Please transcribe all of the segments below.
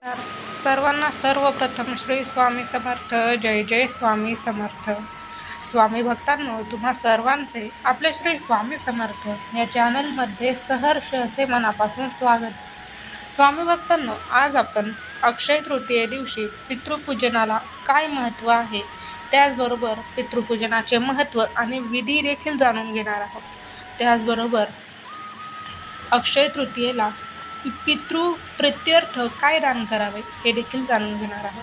तर सर्वांना सर्वप्रथम श्री स्वामी समर्थ. जय जय स्वामी समर्थ. स्वामी भक्तांनो, तुम्हा सर्वांचे आपले श्री स्वामी समर्थ या चॅनलमध्ये सहर्ष असे मनापासून स्वागत. स्वामी भक्तांनो, आज आपण अक्षय तृतीये दिवशी पितृपूजनाला काय महत्त्व आहे, त्याचबरोबर पितृपूजनाचे महत्त्व आणि विधी देखील जाणून घेणार आहोत. त्याचबरोबर अक्षय तृतीयेला पितृप्रित्यर्थ काय दान करावे हे देखील जाणून घेणार आहोत.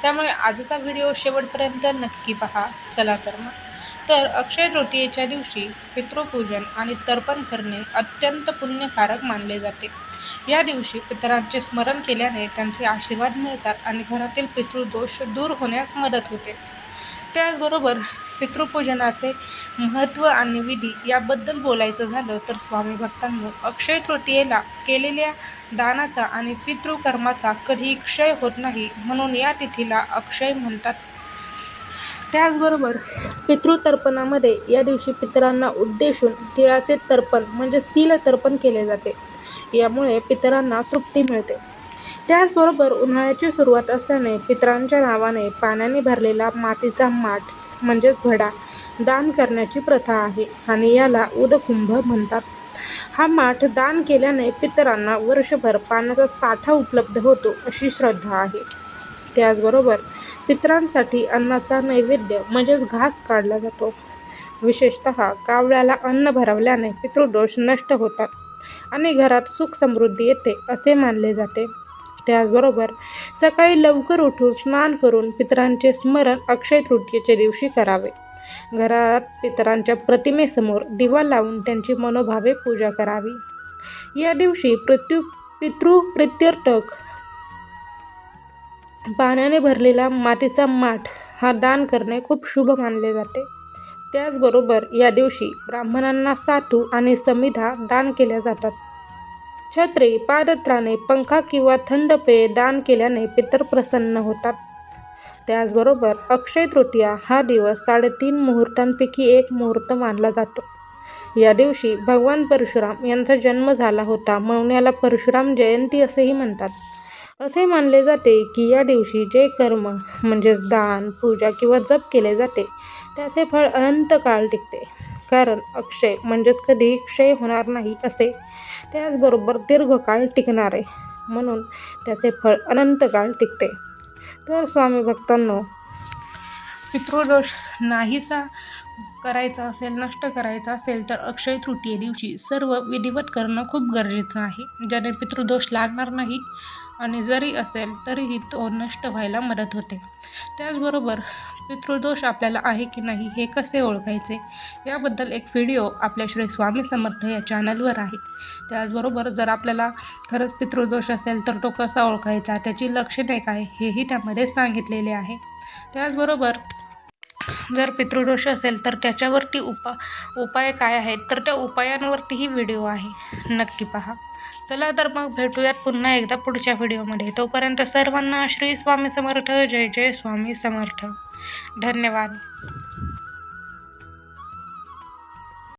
त्यामुळे आजचा व्हिडिओ शेवटपर्यंत नक्की पहा. चला तर अक्षय तृतीयेच्या दिवशी पितृपूजन आणि तर्पण करणे अत्यंत पुण्यकारक मानले जाते. या दिवशी पितरांचे स्मरण केल्याने त्यांचे आशीर्वाद मिळतात आणि घरातील पितृदोष दूर होण्यास मदत होते. त्याचबरोबर पितृपूजनाचे महत्त्व आणि विधी याबद्दल बोलायचं झालं तर स्वामी भक्तांनो, अक्षय तृतीयेला केलेल्या दानाचा आणि पितृकर्माचा कधी क्षय होत नाही, म्हणून या तिथीला अक्षय म्हणतात. त्याचबरोबर पितृतर्पणामध्ये या दिवशी पितरांना उद्देशून तिळाचे तर्पण म्हणजेच तिल तर्पण केले जाते. यामुळे पितरांना तृप्ती मिळते. त्याचबरोबर उन्हाळ्याची सुरुवात असल्याने पितरांच्या नावाने पाण्याने भरलेला मातीचा माठ म्हणजेच घडा दान करण्याची प्रथा आहे आणि याला उदकुंभ म्हणतात. हा माठ दान केल्याने पितरांना वर्षभर पाण्याचा साठा उपलब्ध होतो अशी श्रद्धा आहे. त्याचबरोबर पितरांसाठी अन्नाचा नैवेद्य म्हणजेच घास काढला जातो. विशेषतः कावळ्याला अन्न भरवल्याने पितृदोष नष्ट होतात आणि घरात सुख समृद्धी येते असे मानले जाते. त्याचबरोबर सकाळी लवकर उठून स्नान करून पितरांचे स्मरण अक्षय तृतीयेच्या दिवशी करावे. घरात पितरांच्या प्रतिमेसमोर दिवा लावून त्यांची मनोभावे पूजा करावी. या दिवशी पितृप्रित्यर्थ पाण्याने भरलेला मातीचा माठ हा दान करणे खूप शुभ मानले जाते. त्याचबरोबर या दिवशी ब्राह्मणांना सातू आणि समिधा दान केल्या जातात. छत्री, पादत्राणे, पंखा किंवा थंड पेय दान केल्याने पितर प्रसन्न होतात. त्याचबरोबर अक्षय तृतीया हा दिवस 3.5 मुहूर्तांपैकी एक मुहूर्त मानला जातो. या दिवशी भगवान परशुराम यांचा जन्म झाला होता, म्हणून याला परशुराम जयंती असेही म्हणतात. असे मानले जाते की या दिवशी जे कर्म म्हणजेच दान, पूजा किंवा जप केले जाते त्याचे फळ अनंत काळ टिकते. कारण अक्षय म्हणजेच कधी क्षय होणार नाही असे, त्याचबरोबर दीर्घकाळ टिकणारे, म्हणून त्याचे फळ अनंत काळ टिकते. तर स्वामी भक्तांनो, पितृदोष नाहीसा करायचा असेल, नष्ट करायचा असेल तर अक्षय तृतीये दिवशी सर्व विधिवत करणं खूप गरजेचं आहे, ज्याने पितृदोष लागणार नाही आणि जरी असेल तरीही तो नष्ट व्हायला मदत होते. त्याचबरोबर पितृदोष आपल्याला आहे की नाही हे कसे ओळखायचे याबद्दल एक व्हिडिओ आपल्या श्री स्वामी समर्थ या चॅनलवर आहे. त्याचबरोबर जर आपल्याला खरंच पितृदोष असेल तर तो कसा ओळखायचा, त्याची लक्षणे काय हेही त्यामध्ये सांगितलेले आहे. त्याचबरोबर जर पितृदोष असेल तर त्याच्यावरती उपाय काय आहेत तर त्या उपायांवरतीही व्हिडिओ आहे, नक्की पहा. चला तर मग भेटूयात पुन्हा एकदा पुढच्या व्हिडिओमध्ये. तोपर्यंत सर्वांना श्री स्वामी समर्थ. जय जय स्वामी समर्थ. धन्यवाद.